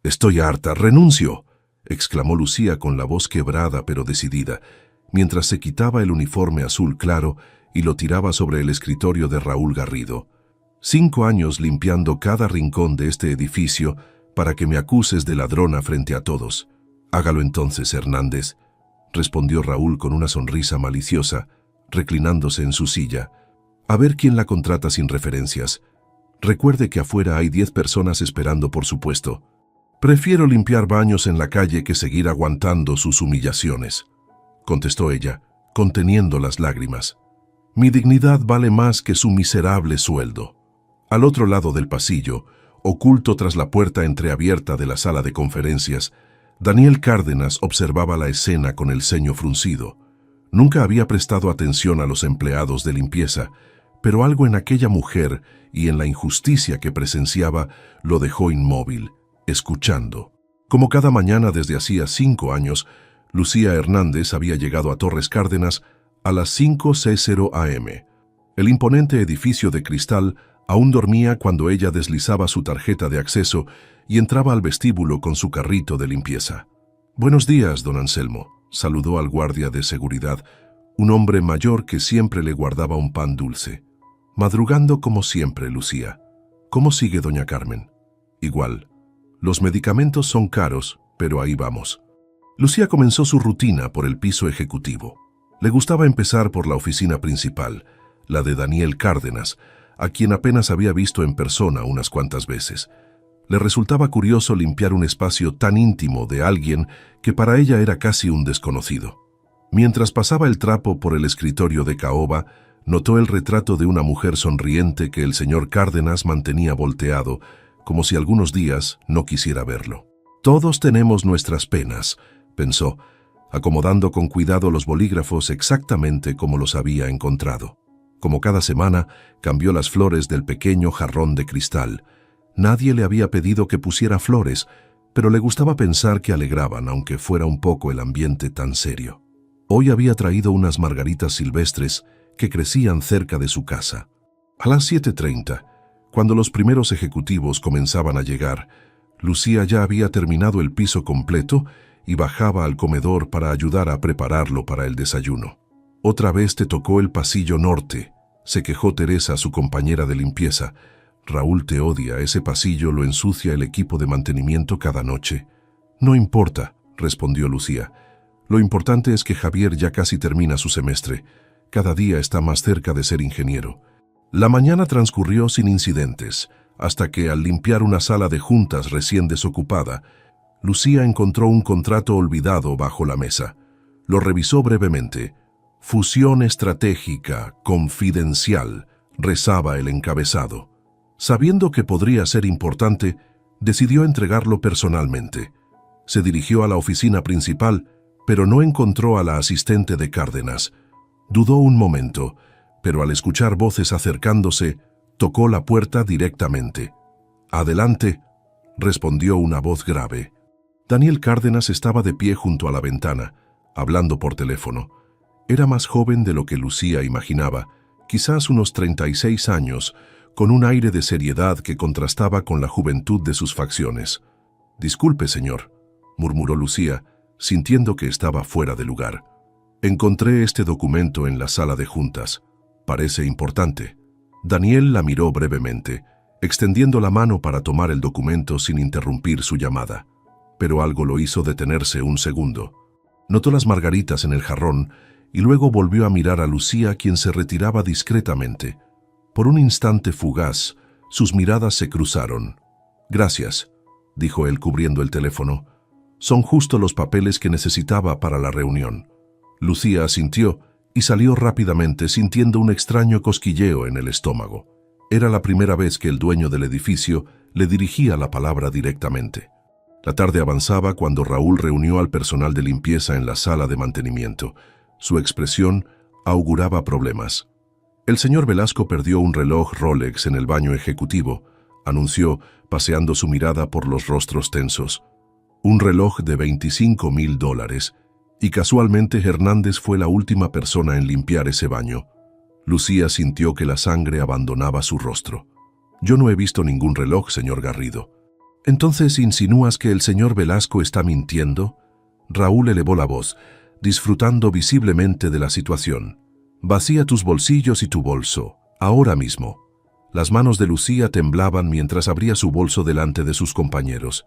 Estoy harta, renuncio, exclamó Lucía con la voz quebrada pero decidida, mientras se quitaba el uniforme azul claro y lo tiraba sobre el escritorio de Raúl Garrido. 5 años limpiando cada rincón de este edificio para que me acuses de ladrona frente a todos. Hágalo entonces, Hernández, respondió Raúl con una sonrisa maliciosa, reclinándose en su silla. A ver quién la contrata sin referencias. Recuerde que afuera hay 10 personas esperando por su puesto. Prefiero limpiar baños en la calle que seguir aguantando sus humillaciones, contestó ella, conteniendo las lágrimas. Mi dignidad vale más que su miserable sueldo. Al otro lado del pasillo, oculto tras la puerta entreabierta de la sala de conferencias, Daniel Cárdenas observaba la escena con el ceño fruncido. Nunca había prestado atención a los empleados de limpieza, pero algo en aquella mujer y en la injusticia que presenciaba lo dejó inmóvil, escuchando. Como cada mañana desde hacía 5 años, Lucía Hernández había llegado a Torres Cárdenas a las 5:00 am. El imponente edificio de cristal aún dormía cuando ella deslizaba su tarjeta de acceso y entraba al vestíbulo con su carrito de limpieza. «Buenos días, don Anselmo», saludó al guardia de seguridad, un hombre mayor que siempre le guardaba un pan dulce. «Madrugando como siempre, Lucía. ¿Cómo sigue doña Carmen?» «Igual. Los medicamentos son caros, pero ahí vamos». Lucía comenzó su rutina por el piso ejecutivo. Le gustaba empezar por la oficina principal, la de Daniel Cárdenas, a quien apenas había visto en persona unas cuantas veces. Le resultaba curioso limpiar un espacio tan íntimo de alguien que para ella era casi un desconocido. Mientras pasaba el trapo por el escritorio de caoba, notó el retrato de una mujer sonriente que el señor Cárdenas mantenía volteado, como si algunos días no quisiera verlo. «Todos tenemos nuestras penas», pensó, acomodando con cuidado los bolígrafos exactamente como los había encontrado. Como cada semana, cambió las flores del pequeño jarrón de cristal. Nadie le había pedido que pusiera flores, pero le gustaba pensar que alegraban, aunque fuera un poco el ambiente tan serio. Hoy había traído unas margaritas silvestres que crecían cerca de su casa. A las 7:30, cuando los primeros ejecutivos comenzaban a llegar, Lucía ya había terminado el piso completo y bajaba al comedor para ayudar a prepararlo para el desayuno. «Otra vez te tocó el pasillo norte», se quejó Teresa, su compañera de limpieza. «Raúl te odia, ese pasillo lo ensucia el equipo de mantenimiento cada noche». «No importa», respondió Lucía. «Lo importante es que Javier ya casi termina su semestre. Cada día está más cerca de ser ingeniero». La mañana transcurrió sin incidentes, hasta que al limpiar una sala de juntas recién desocupada, Lucía encontró un contrato olvidado bajo la mesa. Lo revisó brevemente. «Fusión estratégica, confidencial», rezaba el encabezado. Sabiendo que podría ser importante, decidió entregarlo personalmente. Se dirigió a la oficina principal, pero no encontró a la asistente de Cárdenas. Dudó un momento, pero al escuchar voces acercándose, tocó la puerta directamente. «Adelante», respondió una voz grave. Daniel Cárdenas estaba de pie junto a la ventana, hablando por teléfono. Era más joven de lo que Lucía imaginaba, quizás unos 36 años, con un aire de seriedad que contrastaba con la juventud de sus facciones. «Disculpe, señor», murmuró Lucía, sintiendo que estaba fuera de lugar. «Encontré este documento en la sala de juntas. Parece importante». Daniel la miró brevemente, extendiendo la mano para tomar el documento sin interrumpir su llamada. Pero algo lo hizo detenerse un segundo. Notó las margaritas en el jarrón y luego volvió a mirar a Lucía, quien se retiraba discretamente. Por un instante fugaz, sus miradas se cruzaron. «Gracias», dijo él cubriendo el teléfono. «Son justo los papeles que necesitaba para la reunión». Lucía asintió y salió rápidamente sintiendo un extraño cosquilleo en el estómago. Era la primera vez que el dueño del edificio le dirigía la palabra directamente. La tarde avanzaba cuando Raúl reunió al personal de limpieza en la sala de mantenimiento. Su expresión auguraba problemas. «El señor Velasco perdió un reloj Rolex en el baño ejecutivo», anunció, paseando su mirada por los rostros tensos. «Un reloj de $25,000, y casualmente Hernández fue la última persona en limpiar ese baño». Lucía sintió que la sangre abandonaba su rostro. «Yo no he visto ningún reloj, señor Garrido». ¿Entonces insinúas que el señor Velasco está mintiendo? Raúl elevó la voz, disfrutando visiblemente de la situación. Vacía tus bolsillos y tu bolso, ahora mismo. Las manos de Lucía temblaban mientras abría su bolso delante de sus compañeros.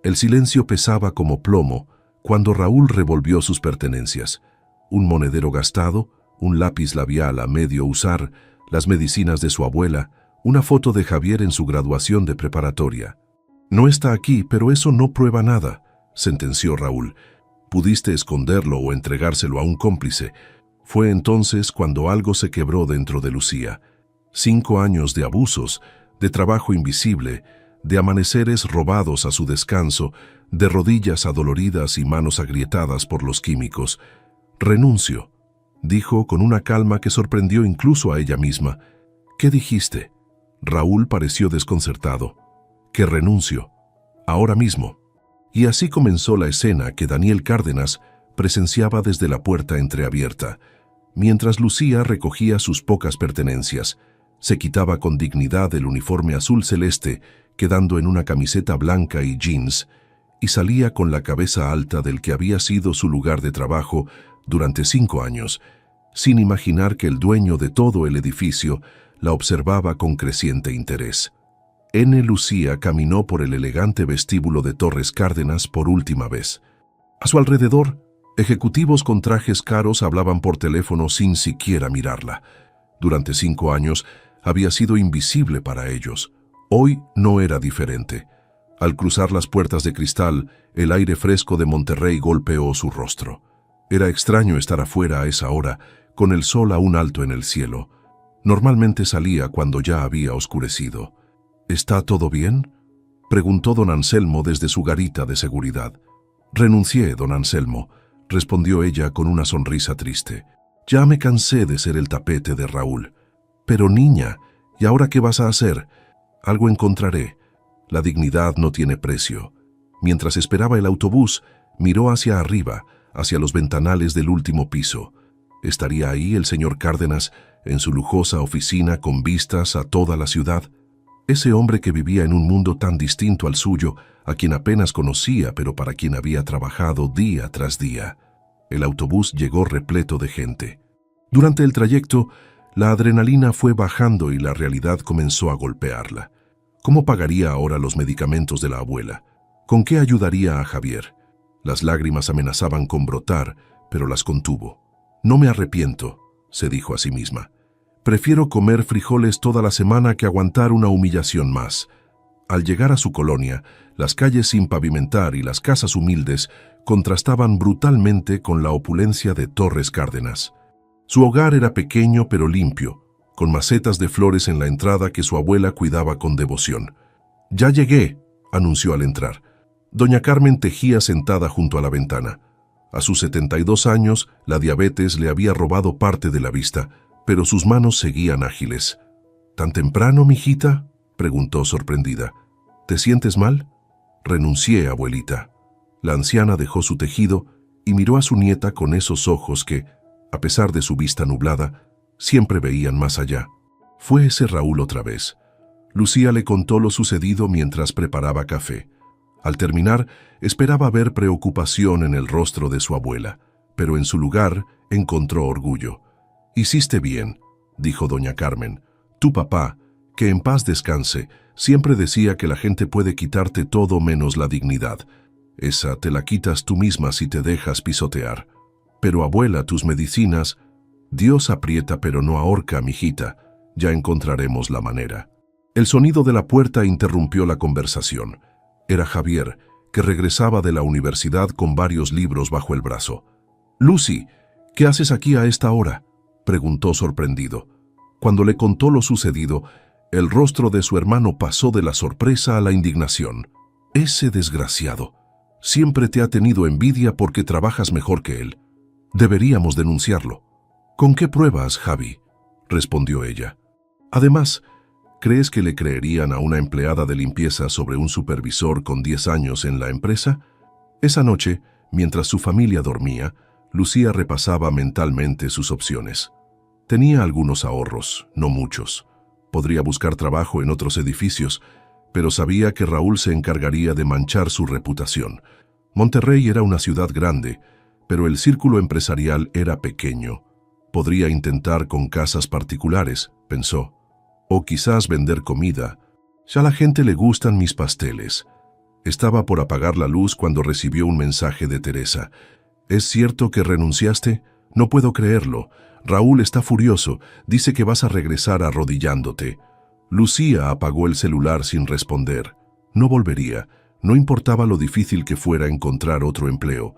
El silencio pesaba como plomo cuando Raúl revolvió sus pertenencias. Un monedero gastado, un lápiz labial a medio usar, las medicinas de su abuela, una foto de Javier en su graduación de preparatoria. No está aquí, pero eso no prueba nada, sentenció Raúl. Pudiste esconderlo o entregárselo a un cómplice. Fue entonces cuando algo se quebró dentro de Lucía. 5 años de abusos, de trabajo invisible, de amaneceres robados a su descanso, de rodillas adoloridas y manos agrietadas por los químicos. Renuncio, dijo con una calma que sorprendió incluso a ella misma. ¿Qué dijiste? Raúl pareció desconcertado. Que renuncio, ahora mismo. Y así comenzó la escena que Daniel Cárdenas presenciaba desde la puerta entreabierta, mientras Lucía recogía sus pocas pertenencias. Se quitaba con dignidad el uniforme azul celeste, quedando en una camiseta blanca y jeans, y salía con la cabeza alta del que había sido su lugar de trabajo durante 5 años, sin imaginar que el dueño de todo el edificio la observaba con creciente interés. Lucía caminó por el elegante vestíbulo de Torres Cárdenas por última vez. A su alrededor, ejecutivos con trajes caros hablaban por teléfono sin siquiera mirarla. Durante 5 años había sido invisible para ellos. Hoy no era diferente. Al cruzar las puertas de cristal, el aire fresco de Monterrey golpeó su rostro. Era extraño estar afuera a esa hora, con el sol aún alto en el cielo. Normalmente salía cuando ya había oscurecido. ¿Está todo bien?, preguntó don Anselmo desde su garita de seguridad. Renuncié, don Anselmo, respondió ella con una sonrisa triste. Ya me cansé de ser el tapete de Raúl. Pero niña, ¿y ahora qué vas a hacer? Algo encontraré. La dignidad no tiene precio. Mientras esperaba el autobús, miró hacia arriba, hacia los ventanales del último piso. ¿Estaría ahí el señor Cárdenas, en su lujosa oficina con vistas a toda la ciudad? Ese hombre que vivía en un mundo tan distinto al suyo, a quien apenas conocía, pero para quien había trabajado día tras día. El autobús llegó repleto de gente. Durante el trayecto, la adrenalina fue bajando y la realidad comenzó a golpearla. ¿Cómo pagaría ahora los medicamentos de la abuela? ¿Con qué ayudaría a Javier? Las lágrimas amenazaban con brotar, pero las contuvo. No me arrepiento, se dijo a sí misma. Prefiero comer frijoles toda la semana que aguantar una humillación más. Al llegar a su colonia, las calles sin pavimentar y las casas humildes contrastaban brutalmente con la opulencia de Torres Cárdenas. Su hogar era pequeño pero limpio, con macetas de flores en la entrada que su abuela cuidaba con devoción. «Ya llegué», anunció al entrar. Doña Carmen tejía sentada junto a la ventana. A sus 72 años, la diabetes le había robado parte de la vista, pero sus manos seguían ágiles. «¿Tan temprano, mijita?», preguntó sorprendida. «¿Te sientes mal?». «Renuncié, abuelita». La anciana dejó su tejido y miró a su nieta con esos ojos que, a pesar de su vista nublada, siempre veían más allá. Fue ese Raúl otra vez. Lucía le contó lo sucedido mientras preparaba café. Al terminar, esperaba ver preocupación en el rostro de su abuela, pero en su lugar encontró orgullo. «Hiciste bien», dijo doña Carmen. «Tu papá, que en paz descanse, siempre decía que la gente puede quitarte todo menos la dignidad. Esa te la quitas tú misma si te dejas pisotear. Pero abuela, tus medicinas... Dios aprieta pero no ahorca, mijita. Ya encontraremos la manera». El sonido de la puerta interrumpió la conversación. Era Javier, que regresaba de la universidad con varios libros bajo el brazo. «Lucy, ¿qué haces aquí a esta hora?», preguntó sorprendido. Cuando le contó lo sucedido, el rostro de su hermano pasó de la sorpresa a la indignación. «Ese desgraciado. Siempre te ha tenido envidia porque trabajas mejor que él. Deberíamos denunciarlo». «¿Con qué pruebas, Javi?», respondió ella. «Además, ¿crees que le creerían a una empleada de limpieza sobre un supervisor con 10 años en la empresa?». Esa noche, mientras su familia dormía, Lucía repasaba mentalmente sus opciones. Tenía algunos ahorros, no muchos. Podría buscar trabajo en otros edificios, pero sabía que Raúl se encargaría de manchar su reputación. Monterrey era una ciudad grande, pero el círculo empresarial era pequeño. Podría intentar con casas particulares, pensó. O quizás vender comida. Ya a la gente le gustan mis pasteles. Estaba por apagar la luz cuando recibió un mensaje de Teresa. ¿Es cierto que renunciaste? No puedo creerlo. Raúl está furioso. Dice que vas a regresar arrodillándote. Lucía apagó el celular sin responder. No volvería. No importaba lo difícil que fuera encontrar otro empleo.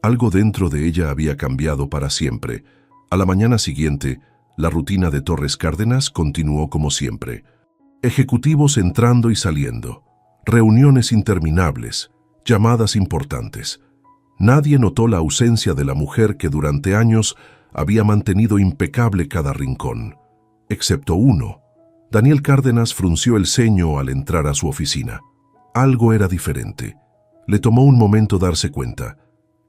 Algo dentro de ella había cambiado para siempre. A la mañana siguiente, la rutina de Torres Cárdenas continuó como siempre. Ejecutivos entrando y saliendo. Reuniones interminables. Llamadas importantes. Nadie notó la ausencia de la mujer que durante años había mantenido impecable cada rincón. Excepto uno. Daniel Cárdenas frunció el ceño al entrar a su oficina. Algo era diferente. Le tomó un momento darse cuenta.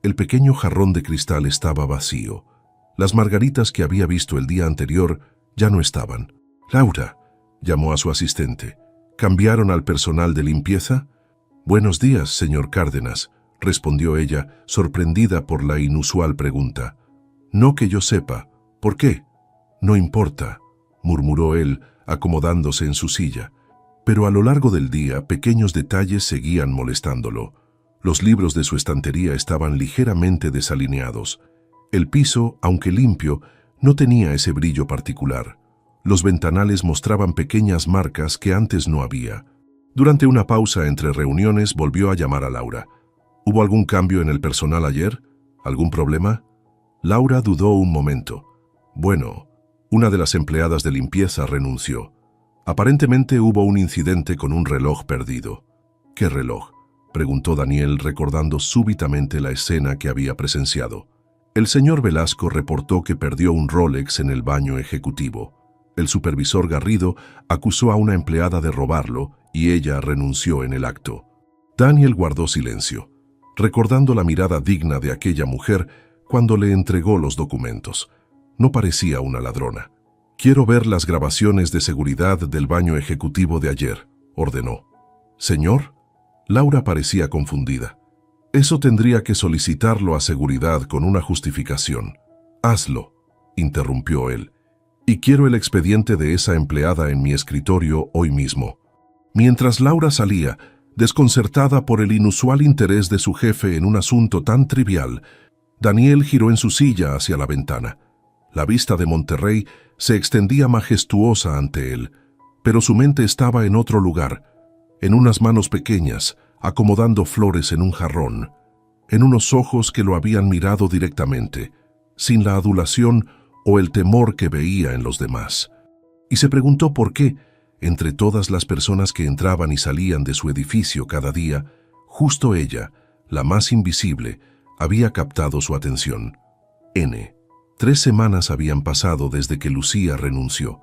El pequeño jarrón de cristal estaba vacío. Las margaritas que había visto el día anterior ya no estaban. «Laura», llamó a su asistente. «¿Cambiaron al personal de limpieza?» «Buenos días, señor Cárdenas», respondió ella, sorprendida por la inusual pregunta. «No que yo sepa. ¿Por qué?» «No importa», murmuró él, acomodándose en su silla. Pero a lo largo del día, pequeños detalles seguían molestándolo. Los libros de su estantería estaban ligeramente desalineados. El piso, aunque limpio, no tenía ese brillo particular. Los ventanales mostraban pequeñas marcas que antes no había. Durante una pausa entre reuniones volvió a llamar a Laura. ¿Hubo algún cambio en el personal ayer? ¿Algún problema? Laura dudó un momento. Bueno, una de las empleadas de limpieza renunció. Aparentemente hubo un incidente con un reloj perdido. ¿Qué reloj?, preguntó Daniel, recordando súbitamente la escena que había presenciado. El señor Velasco reportó que perdió un Rolex en el baño ejecutivo. El supervisor Garrido acusó a una empleada de robarlo y ella renunció en el acto. Daniel guardó silencio, recordando la mirada digna de aquella mujer cuando le entregó los documentos. No parecía una ladrona. «Quiero ver las grabaciones de seguridad del baño ejecutivo de ayer», ordenó. «¿Señor?» Laura parecía confundida. «Eso tendría que solicitarlo a seguridad con una justificación». «Hazlo», interrumpió él. «Y quiero el expediente de esa empleada en mi escritorio hoy mismo». Mientras Laura salía, desconcertada por el inusual interés de su jefe en un asunto tan trivial, Daniel giró en su silla hacia la ventana. La vista de Monterrey se extendía majestuosa ante él, pero su mente estaba en otro lugar, en unas manos pequeñas, acomodando flores en un jarrón, en unos ojos que lo habían mirado directamente, sin la adulación o el temor que veía en los demás. Y se preguntó por qué, entre todas las personas que entraban y salían de su edificio cada día, justo ella, la más invisible, había captado su atención. 3 semanas habían pasado desde que Lucía renunció.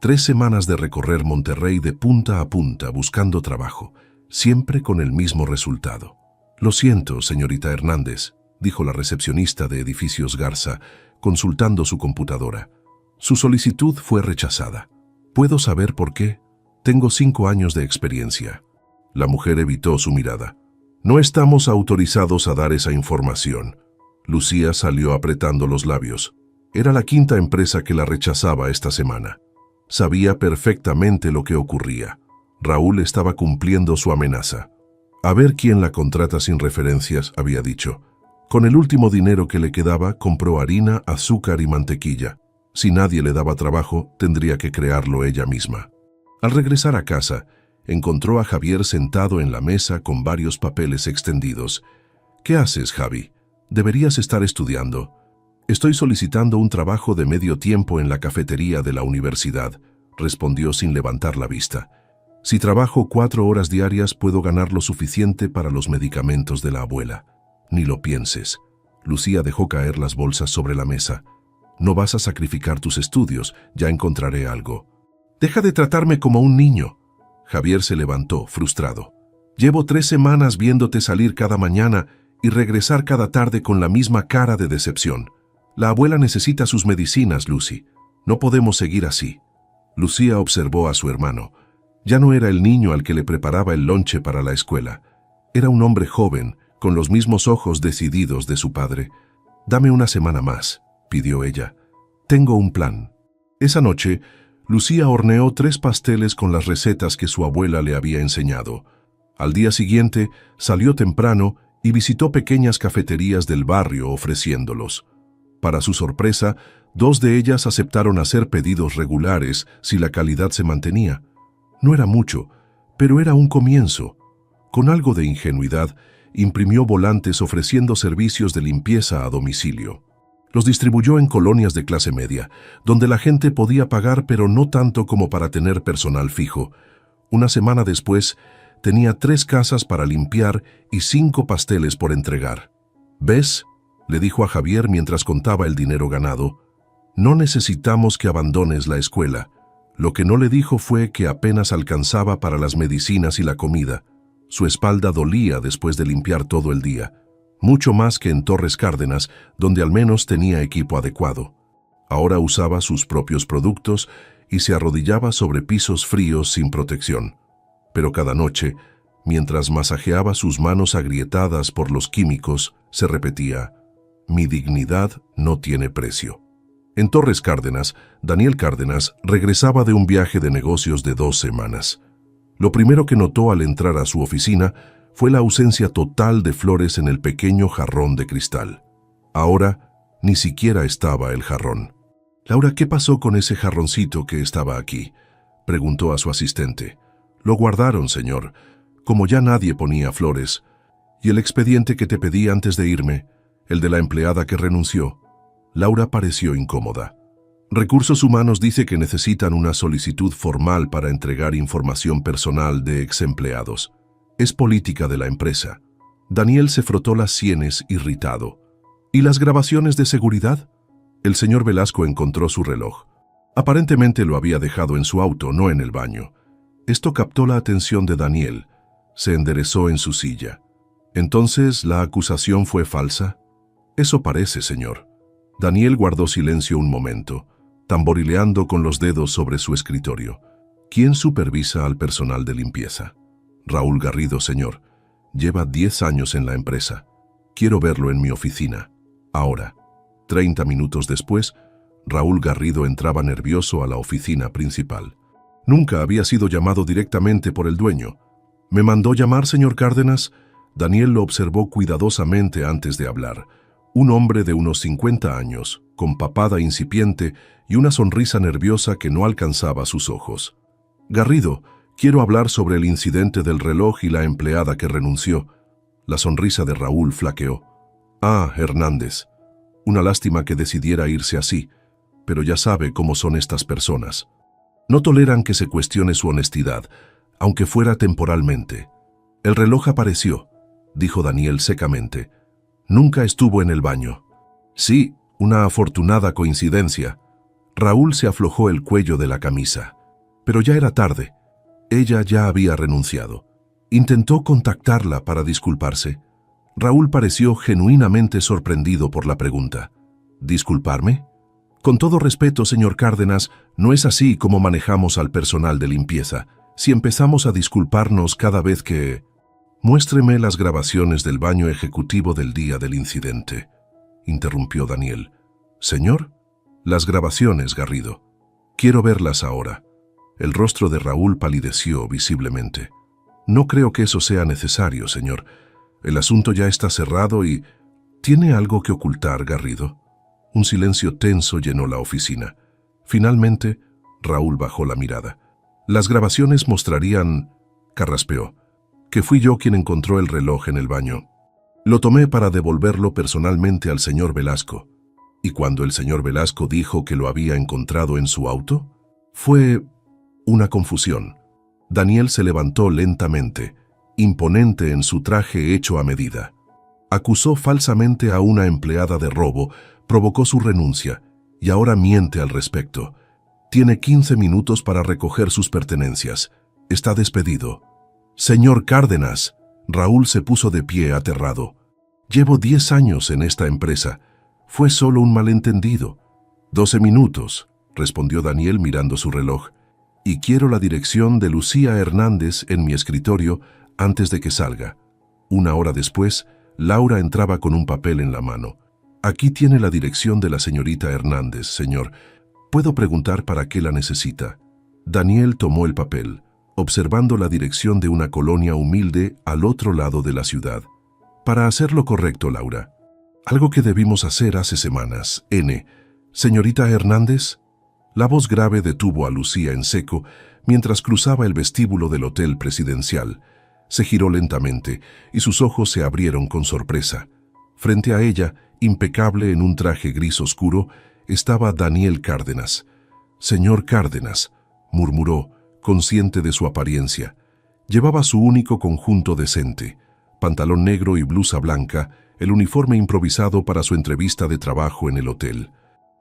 3 semanas de recorrer Monterrey de punta a punta buscando trabajo, siempre con el mismo resultado. «Lo siento, señorita Hernández», dijo la recepcionista de Edificios Garza, consultando su computadora. «Su solicitud fue rechazada. ¿Puedo saber por qué? Tengo 5 años de experiencia». La mujer evitó su mirada. «No estamos autorizados a dar esa información». Lucía salió apretando los labios. Era la 5ª empresa que la rechazaba esta semana. Sabía perfectamente lo que ocurría. Raúl estaba cumpliendo su amenaza. «A ver quién la contrata sin referencias», había dicho. Con el último dinero que le quedaba, compró harina, azúcar y mantequilla. Si nadie le daba trabajo, tendría que crearlo ella misma. Al regresar a casa, encontró a Javier sentado en la mesa con varios papeles extendidos. «¿Qué haces, Javi? Deberías estar estudiando». «Estoy solicitando un trabajo de medio tiempo en la cafetería de la universidad», respondió sin levantar la vista. «Si trabajo 4 horas diarias, puedo ganar lo suficiente para los medicamentos de la abuela». «Ni lo pienses». Lucía dejó caer las bolsas sobre la mesa. «No vas a sacrificar tus estudios, ya encontraré algo». «Deja de tratarme como un niño». Javier se levantó, frustrado. «Llevo 3 semanas viéndote salir cada mañana y regresar cada tarde con la misma cara de decepción. La abuela necesita sus medicinas, Lucy. No podemos seguir así». Lucía observó a su hermano. Ya no era el niño al que le preparaba el lonche para la escuela. Era un hombre joven, con los mismos ojos decididos de su padre. «Dame una semana más», pidió ella. «Tengo un plan». Esa noche, Lucía horneó 3 pasteles con las recetas que su abuela le había enseñado. Al día siguiente, salió temprano y visitó pequeñas cafeterías del barrio ofreciéndolos. Para su sorpresa, 2 de ellas aceptaron hacer pedidos regulares si la calidad se mantenía. No era mucho, pero era un comienzo. Con algo de ingenuidad, imprimió volantes ofreciendo servicios de limpieza a domicilio. Los distribuyó en colonias de clase media, donde la gente podía pagar pero no tanto como para tener personal fijo. Una semana después, tenía 3 casas para limpiar y 5 pasteles por entregar. «¿Ves?», le dijo a Javier mientras contaba el dinero ganado. «No necesitamos que abandones la escuela». Lo que no le dijo fue que apenas alcanzaba para las medicinas y la comida. Su espalda dolía después de limpiar todo el día, mucho más que en Torres Cárdenas, donde al menos tenía equipo adecuado. Ahora usaba sus propios productos y se arrodillaba sobre pisos fríos sin protección. Pero cada noche, mientras masajeaba sus manos agrietadas por los químicos, se repetía: «Mi dignidad no tiene precio». En Torres Cárdenas, Daniel Cárdenas regresaba de un viaje de negocios de 2 semanas. Lo primero que notó al entrar a su oficina fue la ausencia total de flores en el pequeño jarrón de cristal. Ahora, ni siquiera estaba el jarrón. «Laura, ¿qué pasó con ese jarroncito que estaba aquí?», preguntó a su asistente. «Lo guardaron, señor, como ya nadie ponía flores. Y el expediente que te pedí antes de irme, el de la empleada que renunció». Laura pareció incómoda. «Recursos Humanos dice que necesitan una solicitud formal para entregar información personal de exempleados. Es política de la empresa». Daniel se frotó las sienes irritado. «¿Y las grabaciones de seguridad?». El señor Velasco encontró su reloj. Aparentemente lo había dejado en su auto, no en el baño. Esto captó la atención de Daniel. Se enderezó en su silla. «¿Entonces la acusación fue falsa?». «Eso parece, señor». Daniel guardó silencio un momento, tamborileando con los dedos sobre su escritorio. «¿Quién supervisa al personal de limpieza?». «Raúl Garrido, señor. Lleva 10 años en la empresa. Quiero verlo en mi oficina. Ahora». 30 minutos después, Raúl Garrido entraba nervioso a la oficina principal. Nunca había sido llamado directamente por el dueño. «¿Me mandó llamar, señor Cárdenas?». Daniel lo observó cuidadosamente antes de hablar. Un hombre de unos 50 años, con papada incipiente y una sonrisa nerviosa que no alcanzaba sus ojos. «Garrido, quiero hablar sobre el incidente del reloj y la empleada que renunció». La sonrisa de Raúl flaqueó. «Ah, Hernández. Una lástima que decidiera irse así, pero ya sabe cómo son estas personas. No toleran que se cuestione su honestidad, aunque fuera temporalmente». «El reloj apareció», dijo Daniel secamente. «Nunca estuvo en el baño». «Sí, una afortunada coincidencia». Raúl se aflojó el cuello de la camisa. Pero ya era tarde. Ella ya había renunciado. Intentó contactarla para disculparse. Raúl pareció genuinamente sorprendido por la pregunta. «¿Disculparme?». «Con todo respeto, señor Cárdenas, no es así como manejamos al personal de limpieza. Si empezamos a disculparnos cada vez que...». «Muéstreme las grabaciones del baño ejecutivo del día del incidente», interrumpió Daniel. «¿Señor?». «Las grabaciones, Garrido. Quiero verlas ahora». El rostro de Raúl palideció visiblemente. «No creo que eso sea necesario, señor. El asunto ya está cerrado y...». «¿Tiene algo que ocultar, Garrido?». Un silencio tenso llenó la oficina. Finalmente, Raúl bajó la mirada. «Las grabaciones mostrarían...», carraspeó, «que fui yo quien encontró el reloj en el baño. Lo tomé para devolverlo personalmente al señor Velasco». «¿Y cuando el señor Velasco dijo que lo había encontrado en su auto?». «Fue una confusión». Daniel se levantó lentamente, imponente en su traje hecho a medida. Acusó falsamente a una empleada de robo, provocó su renuncia y ahora miente al respecto. Tiene 15 minutos para recoger sus pertenencias. Está despedido. «Señor Cárdenas», Raúl se puso de pie aterrado. «Llevo 10 años en esta empresa. Fue solo un malentendido». 12 minutos, respondió Daniel mirando su reloj. y quiero la dirección de Lucía Hernández en mi escritorio antes de que salga. 1 hora después, Laura entraba con un papel en la mano. Aquí tiene la dirección de la señorita Hernández, señor. ¿Puedo preguntar para qué la necesita? Daniel tomó el papel, observando la dirección de una colonia humilde al otro lado de la ciudad. Para hacer lo correcto, Laura. Algo que debimos hacer hace semanas. N. ¿Señorita Hernández? La voz grave detuvo a Lucía en seco mientras cruzaba el vestíbulo del hotel presidencial. Se giró lentamente y sus ojos se abrieron con sorpresa. Frente a ella, impecable en un traje gris oscuro, estaba Daniel Cárdenas. «Señor Cárdenas», murmuró, consciente de su apariencia. Llevaba su único conjunto decente, pantalón negro y blusa blanca, el uniforme improvisado para su entrevista de trabajo en el hotel.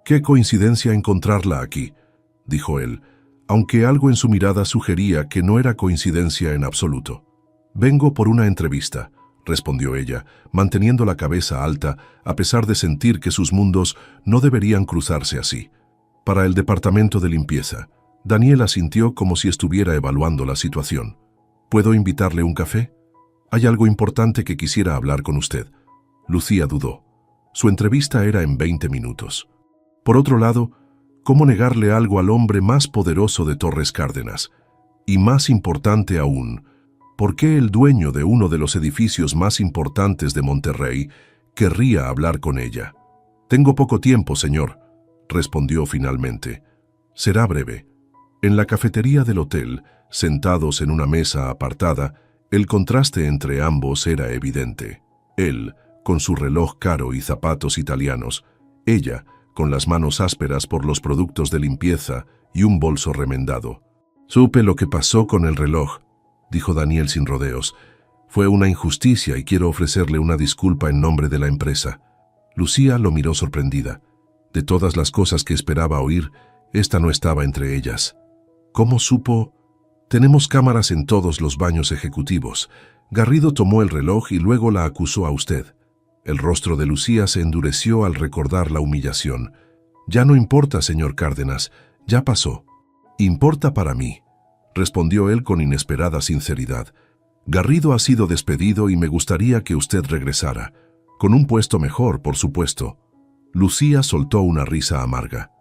«Qué coincidencia encontrarla aquí», dijo él, aunque algo en su mirada sugería que no era coincidencia en absoluto. «Vengo por una entrevista», respondió ella, manteniendo la cabeza alta a pesar de sentir que sus mundos no deberían cruzarse así. «Para el departamento de limpieza». Daniel asintió como si estuviera evaluando la situación. «¿Puedo invitarle un café? Hay algo importante que quisiera hablar con usted». Lucía dudó. Su entrevista era en 20 minutos. Por otro lado, ¿cómo negarle algo al hombre más poderoso de Torres Cárdenas? Y más importante aún, ¿por qué el dueño de uno de los edificios más importantes de Monterrey querría hablar con ella? «Tengo poco tiempo, señor», respondió finalmente. «Será breve». En la cafetería del hotel, sentados en una mesa apartada, el contraste entre ambos era evidente. Él, con su reloj caro y zapatos italianos, ella, con las manos ásperas por los productos de limpieza y un bolso remendado. «Supe lo que pasó con el reloj», dijo Daniel sin rodeos. «Fue una injusticia y quiero ofrecerle una disculpa en nombre de la empresa». Lucía lo miró sorprendida. De todas las cosas que esperaba oír, esta no estaba entre ellas. «¿Cómo supo?» «Tenemos cámaras en todos los baños ejecutivos. Garrido tomó el reloj y luego la acusó a usted». El rostro de Lucía se endureció al recordar la humillación. «Ya no importa, señor Cárdenas, ya pasó». «Importa para mí», respondió él con inesperada sinceridad. «Garrido ha sido despedido y me gustaría que usted regresara. Con un puesto mejor, por supuesto». Lucía soltó una risa amarga.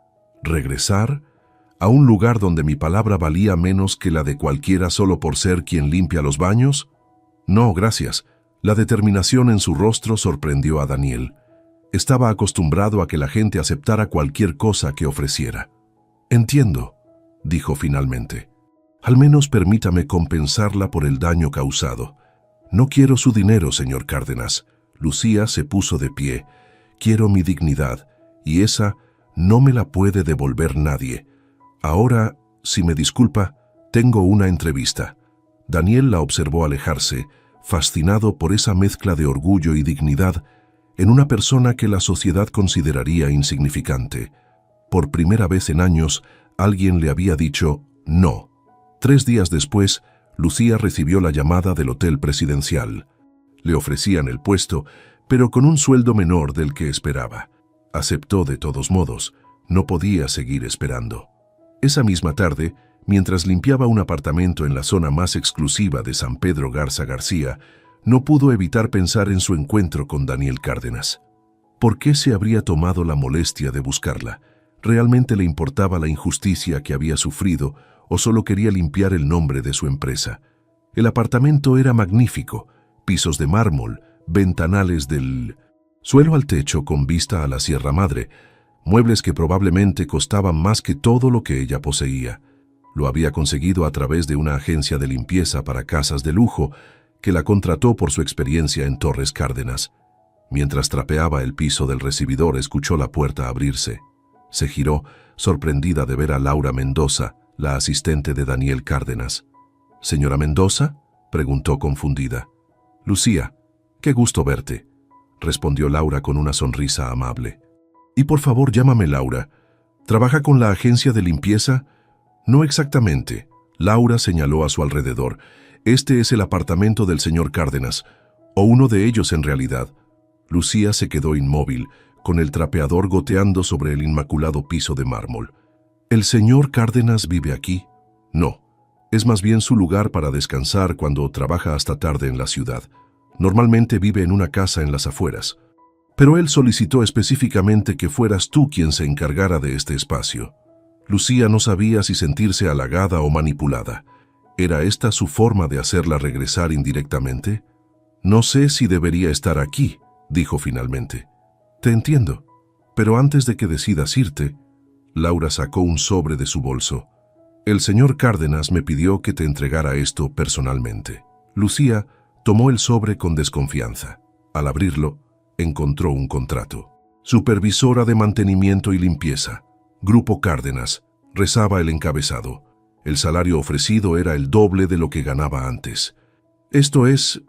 «¿Regresar? ¿A un lugar donde mi palabra valía menos que la de cualquiera solo por ser quien limpia los baños? No, gracias». La determinación en su rostro sorprendió a Daniel. Estaba acostumbrado a que la gente aceptara cualquier cosa que ofreciera. «Entiendo», dijo finalmente. «Al menos permítame compensarla por el daño causado. No quiero su dinero, señor Cárdenas». Lucía se puso de pie. «Quiero mi dignidad, y esa no me la puede devolver nadie. Ahora, si me disculpa, tengo una entrevista». Daniel la observó alejarse, fascinado por esa mezcla de orgullo y dignidad en una persona que la sociedad consideraría insignificante. Por primera vez en años, alguien le había dicho no. 3 días después, Lucía recibió la llamada del hotel presidencial. Le ofrecían el puesto, pero con un sueldo menor del que esperaba. Aceptó de todos modos, no podía seguir esperando. Esa misma tarde, mientras limpiaba un apartamento en la zona más exclusiva de San Pedro Garza García, no pudo evitar pensar en su encuentro con Daniel Cárdenas. ¿Por qué se habría tomado la molestia de buscarla? ¿Realmente le importaba la injusticia que había sufrido o solo quería limpiar el nombre de su empresa? El apartamento era magnífico, pisos de mármol, ventanales del suelo al techo con vista a la Sierra Madre, muebles que probablemente costaban más que todo lo que ella poseía. Lo había conseguido a través de una agencia de limpieza para casas de lujo que la contrató por su experiencia en Torres Cárdenas. Mientras trapeaba el piso del recibidor, escuchó la puerta abrirse. Se giró, sorprendida de ver a Laura Mendoza, la asistente de Daniel Cárdenas. «¿Señora Mendoza?», preguntó confundida. «Lucía, qué gusto verte», respondió Laura con una sonrisa amable. «Y por favor, llámame Laura. ¿Trabaja con la agencia de limpieza?» «No exactamente», Laura señaló a su alrededor. «Este es el apartamento del señor Cárdenas, o uno de ellos en realidad». Lucía se quedó inmóvil, con el trapeador goteando sobre el inmaculado piso de mármol. «¿El señor Cárdenas vive aquí?». No, es más bien su lugar para descansar cuando trabaja hasta tarde en la ciudad. Normalmente vive en una casa en las afueras. Pero él solicitó específicamente que fueras tú quien se encargara de este espacio. Lucía no sabía si sentirse halagada o manipulada. ¿Era esta su forma de hacerla regresar indirectamente? No sé si debería estar aquí, dijo finalmente. Te entiendo, pero antes de que decidas irte, Laura sacó un sobre de su bolso. El señor Cárdenas me pidió que te entregara esto personalmente. Lucía tomó el sobre con desconfianza. Al abrirlo, encontró un contrato. Supervisora de mantenimiento y limpieza. Grupo Cárdenas, rezaba el encabezado. El salario ofrecido era el doble de lo que ganaba antes. Esto es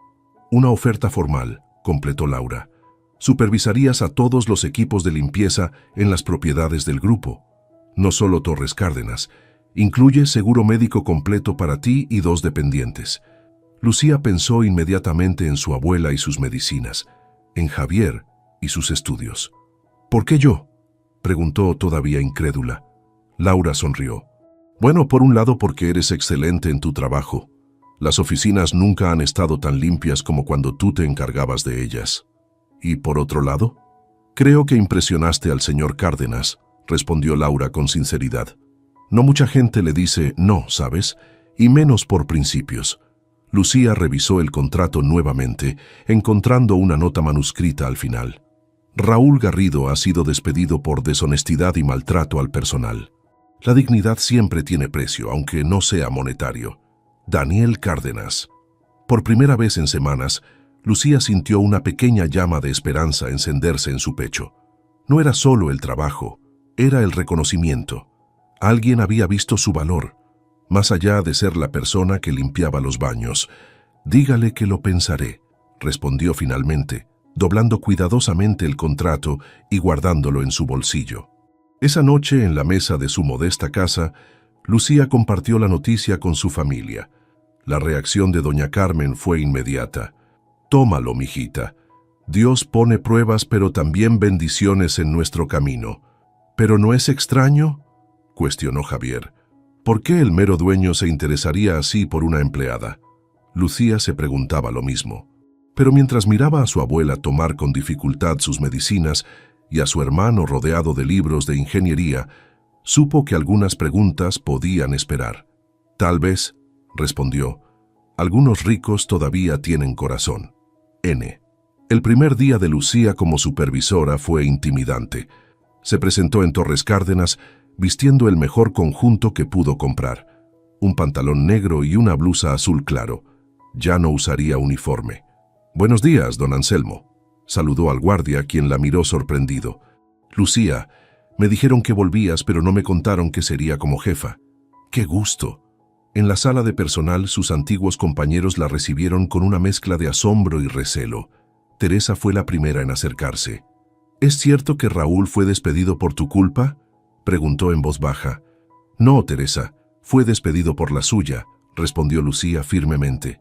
una oferta formal, completó Laura. Supervisarías a todos los equipos de limpieza en las propiedades del grupo. No solo Torres Cárdenas, incluye seguro médico completo para ti y 2 dependientes. Lucía pensó inmediatamente en su abuela y sus medicinas, en Javier y sus estudios. ¿Por qué yo?, preguntó todavía incrédula. Laura sonrió. Bueno, por un lado porque eres excelente en tu trabajo. Las oficinas nunca han estado tan limpias como cuando tú te encargabas de ellas. Y por otro lado, creo que impresionaste al señor Cárdenas, respondió Laura con sinceridad. No mucha gente le dice no, ¿sabes? Y menos por principios. Lucía revisó el contrato nuevamente, encontrando una nota manuscrita al final. Raúl Garrido ha sido despedido por deshonestidad y maltrato al personal. La dignidad siempre tiene precio, aunque no sea monetario. Daniel Cárdenas. Por primera vez en semanas, Lucía sintió una pequeña llama de esperanza encenderse en su pecho. No era solo el trabajo, era el reconocimiento. Alguien había visto su valor, más allá de ser la persona que limpiaba los baños. Dígale que lo pensaré, respondió finalmente, doblando cuidadosamente el contrato y guardándolo en su bolsillo. Esa noche, en la mesa de su modesta casa, Lucía compartió la noticia con su familia. La reacción de doña Carmen fue inmediata. Tómalo, mijita. Dios pone pruebas pero también bendiciones en nuestro camino. ¿Pero no es extraño?, cuestionó Javier. ¿Por qué el mero dueño se interesaría así por una empleada? Lucía se preguntaba lo mismo. Pero mientras miraba a su abuela tomar con dificultad sus medicinas y a su hermano rodeado de libros de ingeniería, supo que algunas preguntas podían esperar. Tal vez, respondió, algunos ricos todavía tienen corazón. N. El primer día de Lucía como supervisora fue intimidante. Se presentó en Torres Cárdenas vistiendo el mejor conjunto que pudo comprar. Un pantalón negro y una blusa azul claro. Ya no usaría uniforme. «Buenos días, don Anselmo», saludó al guardia, quien la miró sorprendido. «Lucía, me dijeron que volvías, pero no me contaron que sería como jefa». «¡Qué gusto!». En la sala de personal, sus antiguos compañeros la recibieron con una mezcla de asombro y recelo. Teresa fue la primera en acercarse. «¿Es cierto que Raúl fue despedido por tu culpa?», preguntó en voz baja. «No, Teresa, fue despedido por la suya», respondió Lucía firmemente.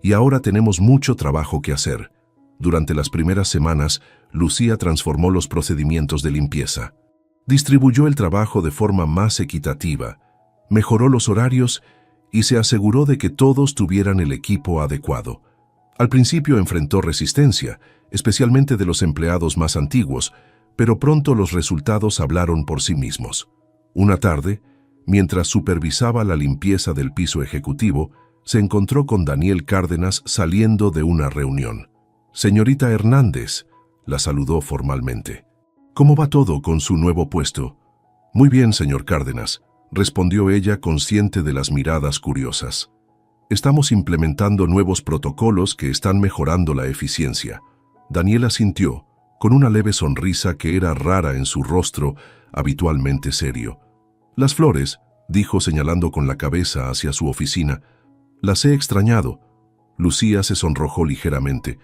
«Y ahora tenemos mucho trabajo que hacer». Durante las primeras semanas, Lucía transformó los procedimientos de limpieza. Distribuyó el trabajo de forma más equitativa, mejoró los horarios y se aseguró de que todos tuvieran el equipo adecuado. Al principio enfrentó resistencia, especialmente de los empleados más antiguos, pero pronto los resultados hablaron por sí mismos. Una tarde, mientras supervisaba la limpieza del piso ejecutivo, se encontró con Daniel Cárdenas saliendo de una reunión. «Señorita Hernández», la saludó formalmente. «¿Cómo va todo con su nuevo puesto?» «Muy bien, señor Cárdenas», respondió ella consciente de las miradas curiosas. «Estamos implementando nuevos protocolos que están mejorando la eficiencia». Daniel asintió, con una leve sonrisa que era rara en su rostro, habitualmente serio. «Las flores», dijo señalando con la cabeza hacia su oficina, «las he extrañado». Lucía se sonrojó ligeramente.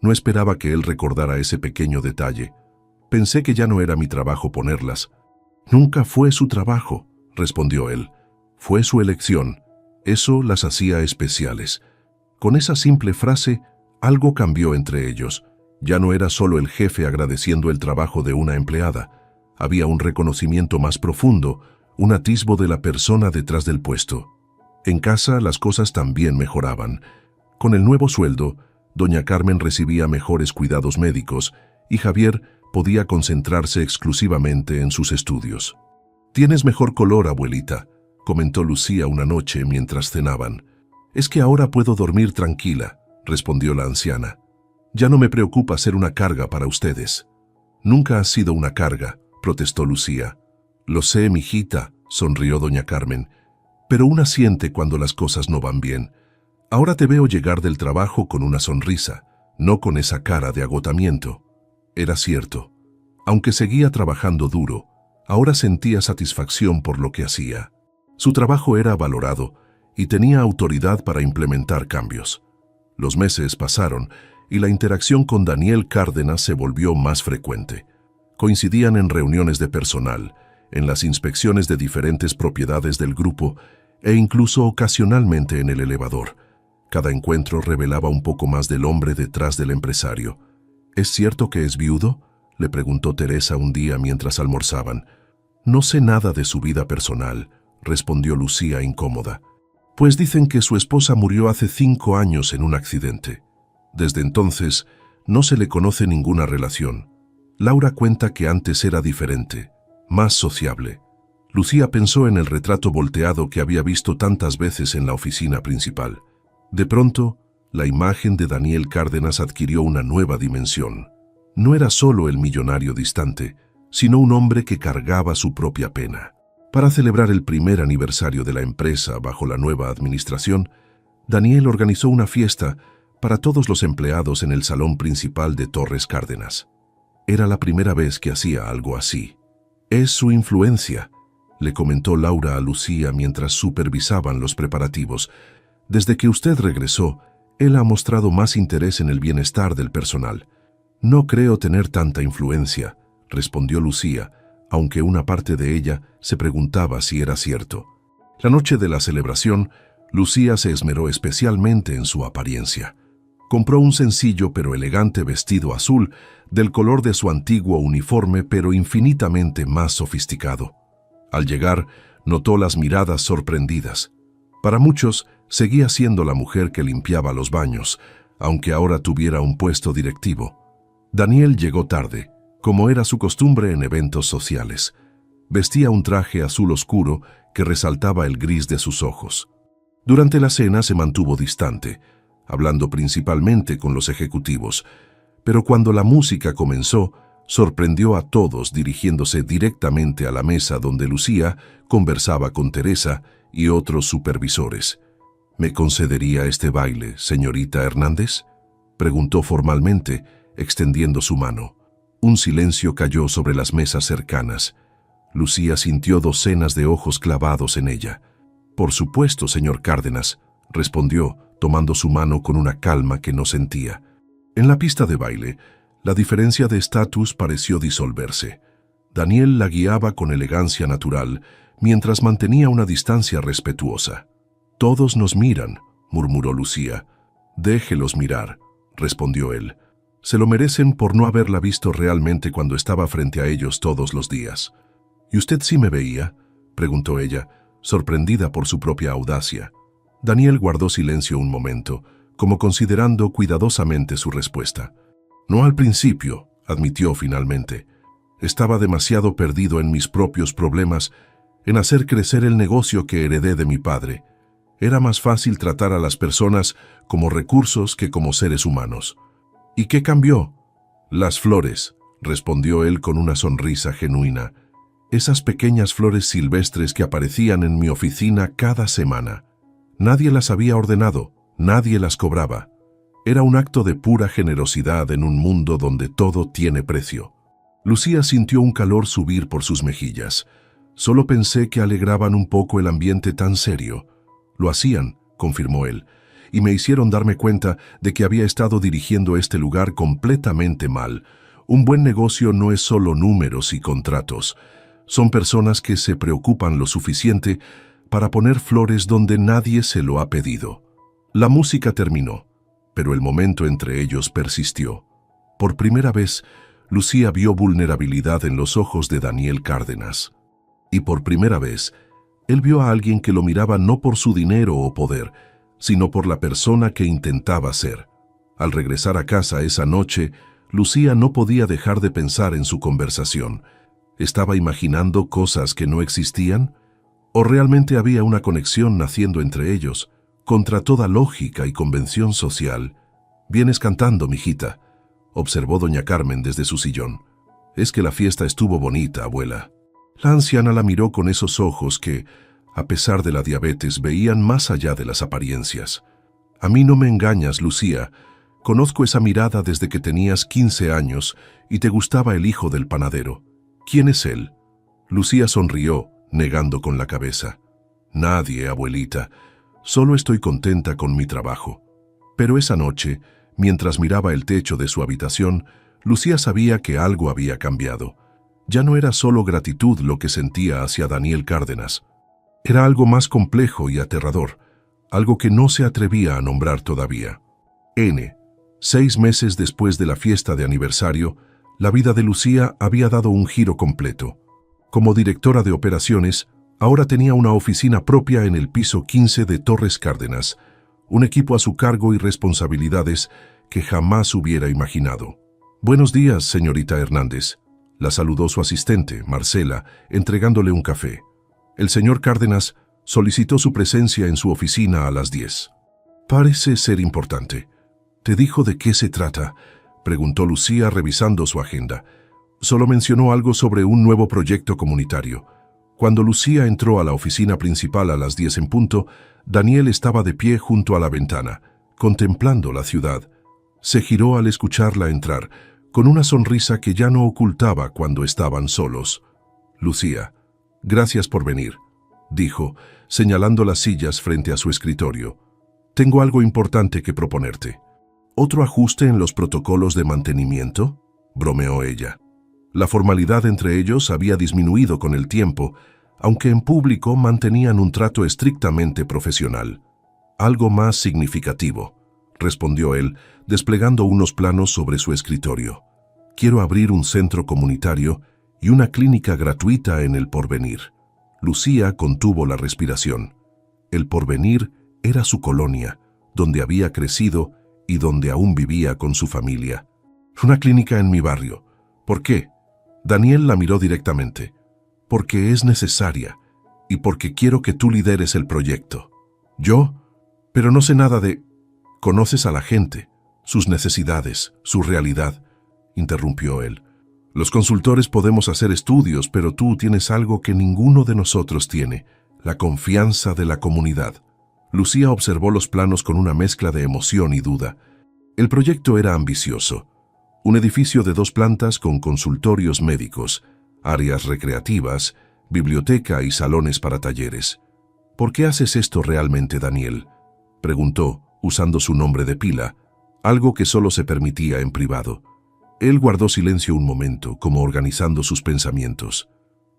No esperaba que él recordara ese pequeño detalle. «Pensé que ya no era mi trabajo ponerlas». «Nunca fue su trabajo», respondió él. «Fue su elección. Eso las hacía especiales». Con esa simple frase, algo cambió entre ellos. Ya no era solo el jefe agradeciendo el trabajo de una empleada. Había un reconocimiento más profundo, un atisbo de la persona detrás del puesto. En casa las cosas también mejoraban. Con el nuevo sueldo, doña Carmen recibía mejores cuidados médicos y Javier podía concentrarse exclusivamente en sus estudios. «Tienes mejor color, abuelita», comentó Lucía una noche mientras cenaban. «Es que ahora puedo dormir tranquila», respondió la anciana. «Ya no me preocupa ser una carga para ustedes». «Nunca has sido una carga», protestó Lucía. «Lo sé, mijita», sonrió doña Carmen, «pero una siente cuando las cosas no van bien. Ahora te veo llegar del trabajo con una sonrisa, no con esa cara de agotamiento». Era cierto. Aunque seguía trabajando duro, ahora sentía satisfacción por lo que hacía. Su trabajo era valorado y tenía autoridad para implementar cambios. Los meses pasaron y la interacción con Daniel Cárdenas se volvió más frecuente. Coincidían en reuniones de personal, en las inspecciones de diferentes propiedades del grupo e incluso ocasionalmente en el elevador. Cada encuentro revelaba un poco más del hombre detrás del empresario. «¿Es cierto que es viudo?», le preguntó Teresa un día mientras almorzaban. «No sé nada de su vida personal», respondió Lucía incómoda. «Pues dicen que su esposa murió hace 5 años en un accidente. Desde entonces no se le conoce ninguna relación. Laura cuenta que antes era diferente, más sociable». Lucía pensó en el retrato volteado que había visto tantas veces en la oficina principal. De pronto, la imagen de Daniel Cárdenas adquirió una nueva dimensión. No era solo el millonario distante, sino un hombre que cargaba su propia pena. Para celebrar el primer aniversario de la empresa bajo la nueva administración, Daniel organizó una fiesta para todos los empleados en el salón principal de Torres Cárdenas. Era la primera vez que hacía algo así. «Es su influencia», le comentó Laura a Lucía mientras supervisaban los preparativos. «Desde que usted regresó, él ha mostrado más interés en el bienestar del personal». «No creo tener tanta influencia», respondió Lucía, aunque una parte de ella se preguntaba si era cierto. La noche de la celebración, Lucía se esmeró especialmente en su apariencia. Compró un sencillo pero elegante vestido azul, del color de su antiguo uniforme pero infinitamente más sofisticado. Al llegar, notó las miradas sorprendidas. Para muchos, seguía siendo la mujer que limpiaba los baños, aunque ahora tuviera un puesto directivo. Daniel llegó tarde, como era su costumbre en eventos sociales. Vestía un traje azul oscuro que resaltaba el gris de sus ojos. Durante la cena se mantuvo distante, hablando principalmente con los ejecutivos, pero cuando la música comenzó, sorprendió a todos dirigiéndose directamente a la mesa donde Lucía conversaba con Teresa y otros supervisores. «¿Me concedería este baile, señorita Hernández?», preguntó formalmente, extendiendo su mano. Un silencio cayó sobre las mesas cercanas. Lucía sintió docenas de ojos clavados en ella. «Por supuesto, señor Cárdenas», respondió, tomando su mano con una calma que no sentía. En la pista de baile, la diferencia de estatus pareció disolverse. Daniel la guiaba con elegancia natural, mientras mantenía una distancia respetuosa. «Todos nos miran», murmuró Lucía. «Déjelos mirar», respondió él. «Se lo merecen por no haberla visto realmente cuando estaba frente a ellos todos los días». «¿Y usted sí me veía?», preguntó ella, sorprendida por su propia audacia. Daniel guardó silencio un momento, como considerando cuidadosamente su respuesta. «No al principio», admitió finalmente. «Estaba demasiado perdido en mis propios problemas, en hacer crecer el negocio que heredé de mi padre. Era más fácil tratar a las personas como recursos que como seres humanos». «¿Y qué cambió?». «Las flores», respondió él con una sonrisa genuina. «Esas pequeñas flores silvestres que aparecían en mi oficina cada semana. Nadie las había ordenado, nadie las cobraba. Era un acto de pura generosidad en un mundo donde todo tiene precio». Lucía sintió un calor subir por sus mejillas. «Solo pensé que alegraban un poco el ambiente tan serio». «Lo hacían», confirmó él, «y me hicieron darme cuenta de que había estado dirigiendo este lugar completamente mal. Un buen negocio no es solo números y contratos. Son personas que se preocupan lo suficiente para poner flores donde nadie se lo ha pedido». La música terminó, pero el momento entre ellos persistió. Por primera vez, Lucía vio vulnerabilidad en los ojos de Daniel Cárdenas. Y por primera vez, Él vio a alguien que lo miraba no por su dinero o poder, sino por la persona que intentaba ser. Al regresar a casa esa noche, Lucía no podía dejar de pensar en su conversación. ¿Estaba imaginando cosas que no existían? ¿O realmente había una conexión naciendo entre ellos, contra toda lógica y convención social? «Vienes cantando, mijita», observó doña Carmen desde su sillón. «Es que la fiesta estuvo bonita, abuela». La anciana la miró con esos ojos que, a pesar de la diabetes, veían más allá de las apariencias. «A mí no me engañas, Lucía. Conozco esa mirada desde que tenías 15 años y te gustaba el hijo del panadero. ¿Quién es él?» Lucía sonrió, negando con la cabeza. «Nadie, abuelita. Solo estoy contenta con mi trabajo». Pero esa noche, mientras miraba el techo de su habitación, Lucía sabía que algo había cambiado. Ya no era solo gratitud lo que sentía hacia Daniel Cárdenas. Era algo más complejo y aterrador, algo que no se atrevía a nombrar todavía. 6 meses después de la fiesta de aniversario, la vida de Lucía había dado un giro completo. Como directora de operaciones, ahora tenía una oficina propia en el piso 15 de Torres Cárdenas, un equipo a su cargo y responsabilidades que jamás hubiera imaginado. «Buenos días, señorita Hernández», la saludó su asistente, Marcela, entregándole un café. El señor Cárdenas solicitó su presencia en su oficina a las 10. «Parece ser importante». «¿Te dijo de qué se trata?», preguntó Lucía revisando su agenda. Solo mencionó algo sobre un nuevo proyecto comunitario. Cuando Lucía entró a la oficina principal a las 10 en punto, Daniel estaba de pie junto a la ventana, contemplando la ciudad. Se giró al escucharla entrar, con una sonrisa que ya no ocultaba cuando estaban solos. «Lucía, gracias por venir», dijo, señalando las sillas frente a su escritorio. «Tengo algo importante que proponerte». «¿Otro ajuste en los protocolos de mantenimiento?», bromeó ella. La formalidad entre ellos había disminuido con el tiempo, aunque en público mantenían un trato estrictamente profesional. «Algo más significativo», respondió él, desplegando unos planos sobre su escritorio. «Quiero abrir un centro comunitario y una clínica gratuita en El Porvenir». Lucía contuvo la respiración. El Porvenir era su colonia, donde había crecido y donde aún vivía con su familia. «Una clínica en mi barrio. ¿Por qué?». Daniel la miró directamente. «Porque es necesaria y porque quiero que tú lideres el proyecto». «¿Yo? Pero no sé nada de...». «Conoces a la gente, sus necesidades, su realidad», interrumpió él. «Los consultores podemos hacer estudios, pero tú tienes algo que ninguno de nosotros tiene, la confianza de la comunidad». Lucía observó los planos con una mezcla de emoción y duda. El proyecto era ambicioso. Un edificio de 2 plantas con consultorios médicos, áreas recreativas, biblioteca y salones para talleres. «¿Por qué haces esto realmente, Daniel?», preguntó, usando su nombre de pila, algo que solo se permitía en privado. Él guardó silencio un momento, como organizando sus pensamientos.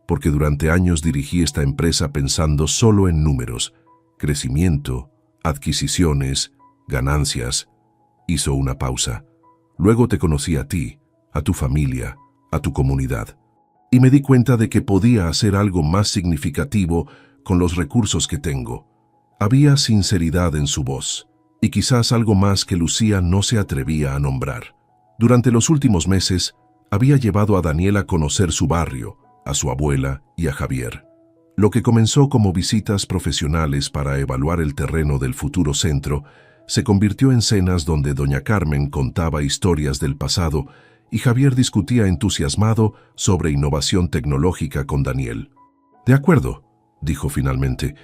«Porque durante años dirigí esta empresa pensando solo en números, crecimiento, adquisiciones, ganancias». Hizo una pausa. «Luego te conocí a ti, a tu familia, a tu comunidad, y me di cuenta de que podía hacer algo más significativo con los recursos que tengo». Había sinceridad en su voz, y quizás algo más que Lucía no se atrevía a nombrar. Durante los últimos meses, había llevado a Daniel a conocer su barrio, a su abuela y a Javier. Lo que comenzó como visitas profesionales para evaluar el terreno del futuro centro, se convirtió en cenas donde doña Carmen contaba historias del pasado y Javier discutía entusiasmado sobre innovación tecnológica con Daniel. «De acuerdo», dijo finalmente,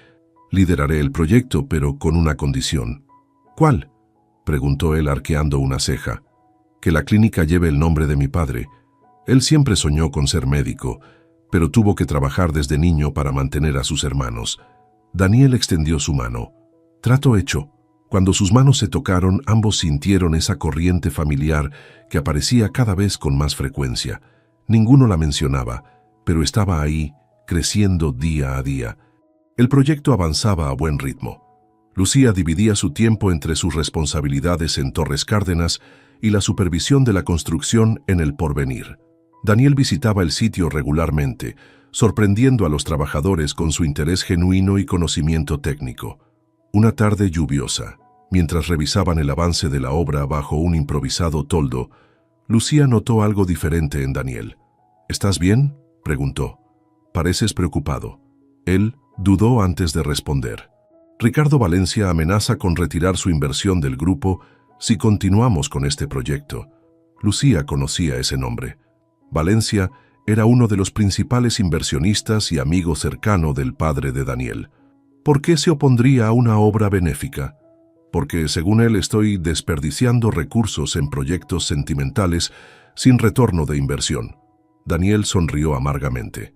«lideraré el proyecto, pero con una condición». «¿Cuál?», preguntó él arqueando una ceja. «Que la clínica lleve el nombre de mi padre. Él siempre soñó con ser médico, pero tuvo que trabajar desde niño para mantener a sus hermanos». Daniel extendió su mano. «Trato hecho». Cuando sus manos se tocaron, ambos sintieron esa corriente familiar que aparecía cada vez con más frecuencia. Ninguno la mencionaba, pero estaba ahí, creciendo día a día. El proyecto avanzaba a buen ritmo. Lucía dividía su tiempo entre sus responsabilidades en Torres Cárdenas y la supervisión de la construcción en El Porvenir. Daniel visitaba el sitio regularmente, sorprendiendo a los trabajadores con su interés genuino y conocimiento técnico. Una tarde lluviosa, mientras revisaban el avance de la obra bajo un improvisado toldo, Lucía notó algo diferente en Daniel. «¿Estás bien?», preguntó. «Pareces preocupado». Él dudó antes de responder. «Ricardo Valencia amenaza con retirar su inversión del grupo si continuamos con este proyecto». Lucía conocía ese nombre. Valencia era uno de los principales inversionistas y amigo cercano del padre de Daniel. ¿Por qué se opondría a una obra benéfica? Porque, según él, estoy desperdiciando recursos en proyectos sentimentales sin retorno de inversión. Daniel sonrió amargamente.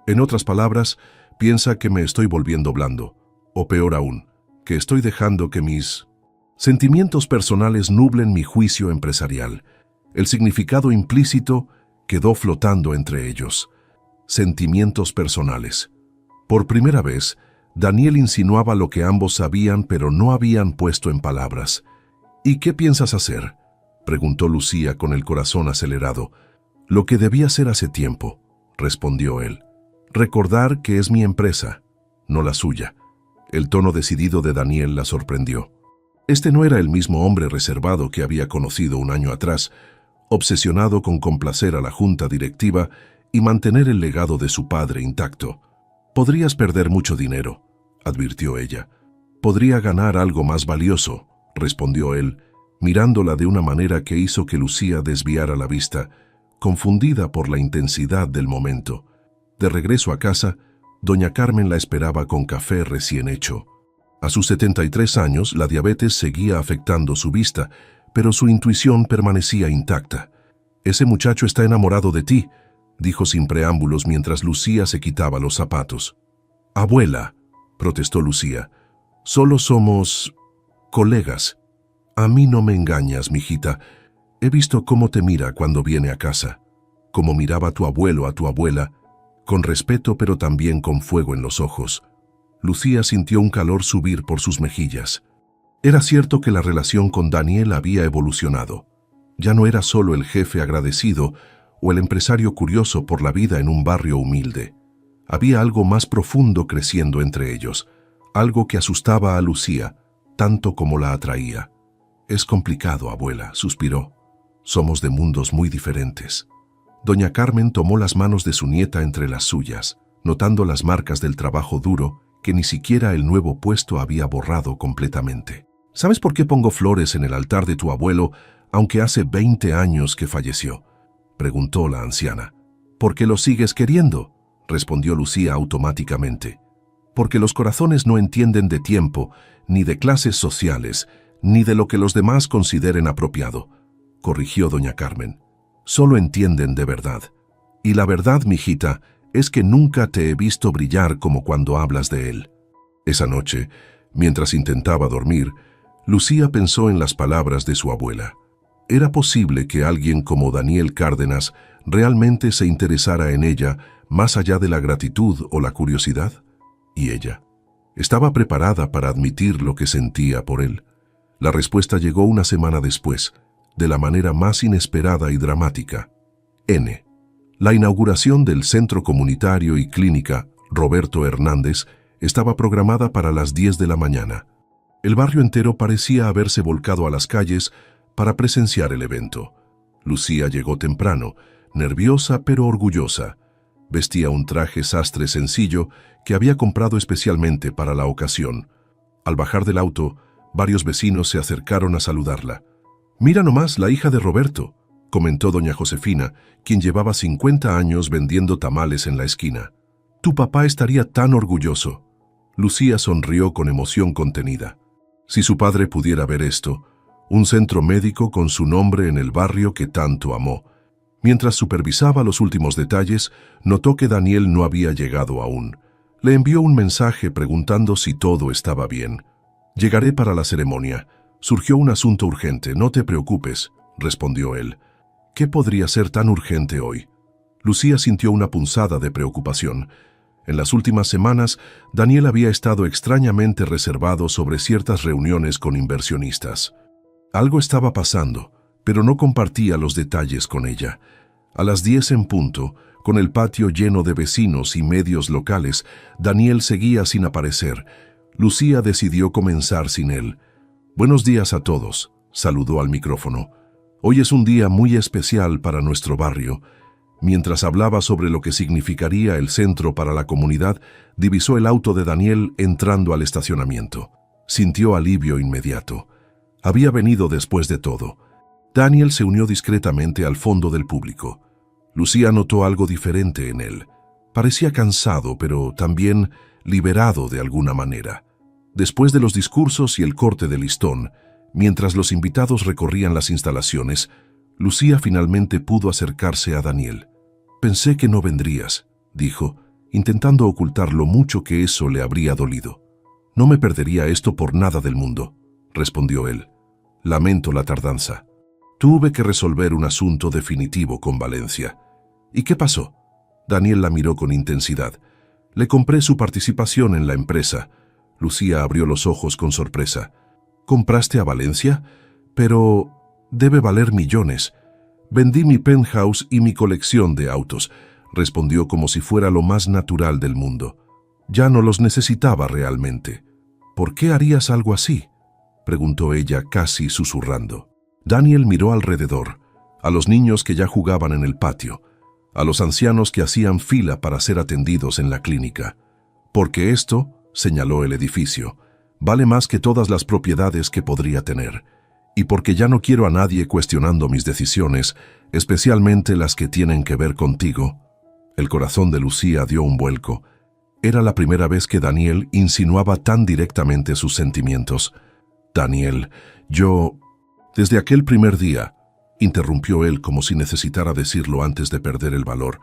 En otras palabras, piensa que me estoy volviendo blando, o peor aún, que estoy dejando que mis sentimientos personales nublen mi juicio empresarial. El significado implícito quedó flotando entre ellos. Sentimientos personales. Por primera vez, Daniel insinuaba lo que ambos sabían pero no habían puesto en palabras. «¿Y qué piensas hacer?», preguntó Lucía con el corazón acelerado. «Lo que debía hacer hace tiempo», respondió él. «Recordar que es mi empresa, no la suya». El tono decidido de Daniel la sorprendió. Este no era el mismo hombre reservado que había conocido un año atrás, obsesionado con complacer a la junta directiva y mantener el legado de su padre intacto. «Podrías perder mucho dinero», advirtió ella. «Podría ganar algo más valioso», respondió él, mirándola de una manera que hizo que Lucía desviara la vista, confundida por la intensidad del momento. De regreso a casa, doña Carmen la esperaba con café recién hecho. A sus 73 años, la diabetes seguía afectando su vista, pero su intuición permanecía intacta. «Ese muchacho está enamorado de ti», dijo sin preámbulos mientras Lucía se quitaba los zapatos. «Abuela», protestó Lucía, «solo somos colegas». «A mí no me engañas, mijita. He visto cómo te mira cuando viene a casa, como miraba tu abuelo a tu abuela, con respeto pero también con fuego en los ojos». Lucía sintió un calor subir por sus mejillas. Era cierto que la relación con Daniel había evolucionado. Ya no era solo el jefe agradecido o el empresario curioso por la vida en un barrio humilde. Había algo más profundo creciendo entre ellos, algo que asustaba a Lucía, tanto como la atraía. «Es complicado, abuela», suspiró. «Somos de mundos muy diferentes». Doña Carmen tomó las manos de su nieta entre las suyas, notando las marcas del trabajo duro que ni siquiera el nuevo puesto había borrado completamente. «¿Sabes por qué pongo flores en el altar de tu abuelo, aunque hace 20 años que falleció?», preguntó la anciana. «¿Porque lo sigues queriendo?», respondió Lucía automáticamente. «Porque los corazones no entienden de tiempo, ni de clases sociales, ni de lo que los demás consideren apropiado», corrigió doña Carmen. «Solo entienden de verdad. Y la verdad, mijita, es que nunca te he visto brillar como cuando hablas de él». Esa noche, mientras intentaba dormir, Lucía pensó en las palabras de su abuela. ¿Era posible que alguien como Daniel Cárdenas realmente se interesara en ella más allá de la gratitud o la curiosidad? ¿Y ella? ¿Estaba preparada para admitir lo que sentía por él? La respuesta llegó una semana después, de la manera más inesperada y dramática. N. La inauguración del Centro Comunitario y Clínica Roberto Hernández estaba programada para las 10 de la mañana. El barrio entero parecía haberse volcado a las calles para presenciar el evento. Lucía llegó temprano, nerviosa pero orgullosa. Vestía un traje sastre sencillo que había comprado especialmente para la ocasión. Al bajar del auto, varios vecinos se acercaron a saludarla. «Mira nomás, la hija de Roberto», comentó doña Josefina, quien llevaba 50 años vendiendo tamales en la esquina. «Tu papá estaría tan orgulloso». Lucía sonrió con emoción contenida. Si su padre pudiera ver esto, un centro médico con su nombre en el barrio que tanto amó. Mientras supervisaba los últimos detalles, notó que Daniel no había llegado aún. Le envió un mensaje preguntando si todo estaba bien. «Llegaré para la ceremonia. Surgió un asunto urgente, no te preocupes», respondió él. ¿Qué podría ser tan urgente hoy? Lucía sintió una punzada de preocupación. En las últimas semanas, Daniel había estado extrañamente reservado sobre ciertas reuniones con inversionistas. Algo estaba pasando, pero no compartía los detalles con ella. A las 10 en punto, Con el patio lleno de vecinos y medios locales, Daniel seguía sin aparecer. Lucía decidió comenzar sin él. «Buenos días a todos», saludó al micrófono. «Hoy es un día muy especial para nuestro barrio». Mientras hablaba sobre lo que significaría el centro para la comunidad, divisó el auto de Daniel entrando al estacionamiento. Sintió alivio inmediato. Había venido después de todo. Daniel se unió discretamente al fondo del público. Lucía notó algo diferente en él. Parecía cansado, pero también liberado de alguna manera. Después de los discursos y el corte de listón, mientras los invitados recorrían las instalaciones, Lucía finalmente pudo acercarse a Daniel. «Pensé que no vendrías», dijo, intentando ocultar lo mucho que eso le habría dolido. «No me perdería esto por nada del mundo», respondió él. «Lamento la tardanza. Tuve que resolver un asunto definitivo con Valencia». «¿Y qué pasó?». Daniel la miró con intensidad. «Le compré su participación en la empresa». Lucía abrió los ojos con sorpresa. «¿Compraste a Valencia? Pero debe valer millones». «Vendí mi penthouse y mi colección de autos», respondió como si fuera lo más natural del mundo. «Ya no los necesitaba realmente». «¿Por qué harías algo así?», preguntó ella casi susurrando. Daniel miró alrededor, a los niños que ya jugaban en el patio, a los ancianos que hacían fila para ser atendidos en la clínica. «Porque esto», señaló el edificio, «vale más que todas las propiedades que podría tener. Y porque ya no quiero a nadie cuestionando mis decisiones, especialmente las que tienen que ver contigo». El corazón de Lucía dio un vuelco. Era la primera vez que Daniel insinuaba tan directamente sus sentimientos. «Daniel, yo...». «Desde aquel primer día», interrumpió él como si necesitara decirlo antes de perder el valor,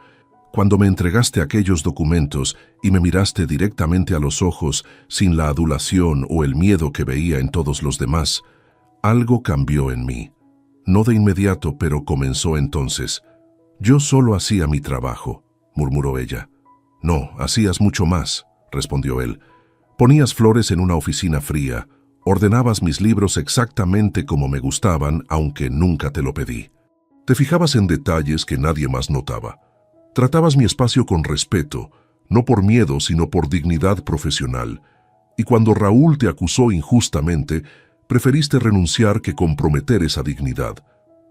«cuando me entregaste aquellos documentos y me miraste directamente a los ojos sin la adulación o el miedo que veía en todos los demás, algo cambió en mí. No de inmediato, pero comenzó entonces. Yo solo hacía mi trabajo», murmuró ella. «No, hacías mucho más», respondió él. «Ponías flores en una oficina fría, ordenabas mis libros exactamente como me gustaban, aunque nunca te lo pedí. Te fijabas en detalles que nadie más notaba. Tratabas mi espacio con respeto, no por miedo, sino por dignidad profesional. Y cuando Raúl te acusó injustamente, preferiste renunciar que comprometer esa dignidad.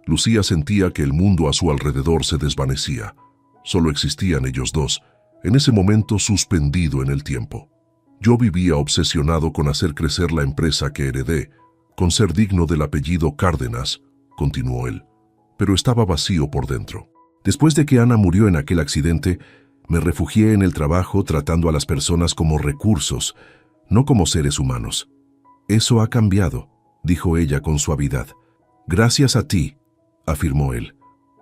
Lucía sentía que el mundo a su alrededor se desvanecía. Solo existían ellos dos, en ese momento suspendido en el tiempo. Yo vivía obsesionado con hacer crecer la empresa que heredé, con ser digno del apellido Cárdenas», continuó él. «Pero estaba vacío por dentro. Después de que Ana murió en aquel accidente, me refugié en el trabajo tratando a las personas como recursos, no como seres humanos. Eso ha cambiado», dijo ella con suavidad. «Gracias a ti», afirmó él.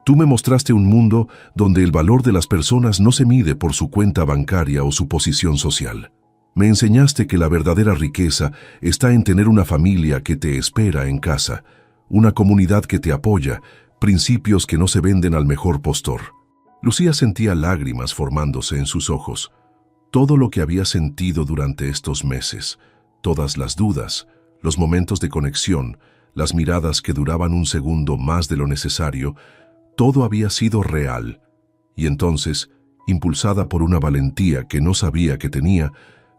«Tú me mostraste un mundo donde el valor de las personas no se mide por su cuenta bancaria o su posición social. Me enseñaste que la verdadera riqueza está en tener una familia que te espera en casa, una comunidad que te apoya, principios que no se venden al mejor postor». Lucía sentía lágrimas formándose en sus ojos. Todo lo que había sentido durante estos meses, todas las dudas, los momentos de conexión, las miradas que duraban un segundo más de lo necesario, todo había sido real. Y entonces, impulsada por una valentía que no sabía que tenía,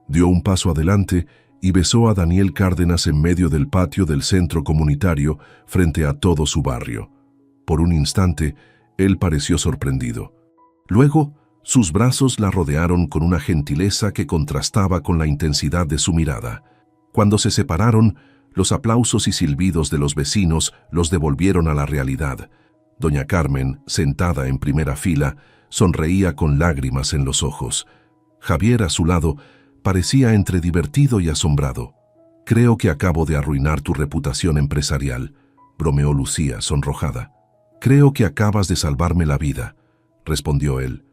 dio un paso adelante y besó a Daniel Cárdenas en medio del patio del centro comunitario frente a todo su barrio. Por un instante, él pareció sorprendido. Luego, sus brazos la rodearon con una gentileza que contrastaba con la intensidad de su mirada. Cuando se separaron, los aplausos y silbidos de los vecinos los devolvieron a la realidad. Doña Carmen, sentada en primera fila, sonreía con lágrimas en los ojos. Javier, a su lado, parecía entre divertido y asombrado. «Creo que acabo de arruinar tu reputación empresarial», bromeó Lucía, sonrojada. «Creo que acabas de salvarme la vida», respondió él.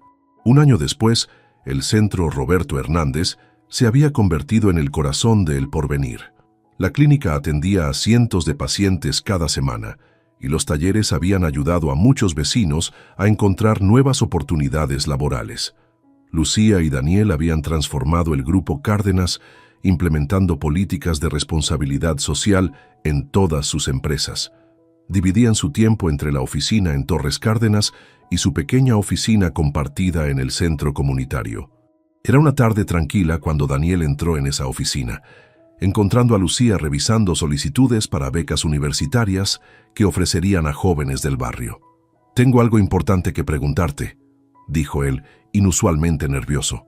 Un año después, el Centro Roberto Hernández se había convertido en el corazón de El Porvenir. La clínica atendía a cientos de pacientes cada semana, y los talleres habían ayudado a muchos vecinos a encontrar nuevas oportunidades laborales. Lucía y Daniel habían transformado el Grupo Cárdenas, implementando políticas de responsabilidad social en todas sus empresas. Dividían su tiempo entre la oficina en Torres Cárdenas y su pequeña oficina compartida en el centro comunitario. Era una tarde tranquila cuando Daniel entró en esa oficina, encontrando a Lucía revisando solicitudes para becas universitarias que ofrecerían a jóvenes del barrio. «Tengo algo importante que preguntarte», dijo él, inusualmente nervioso.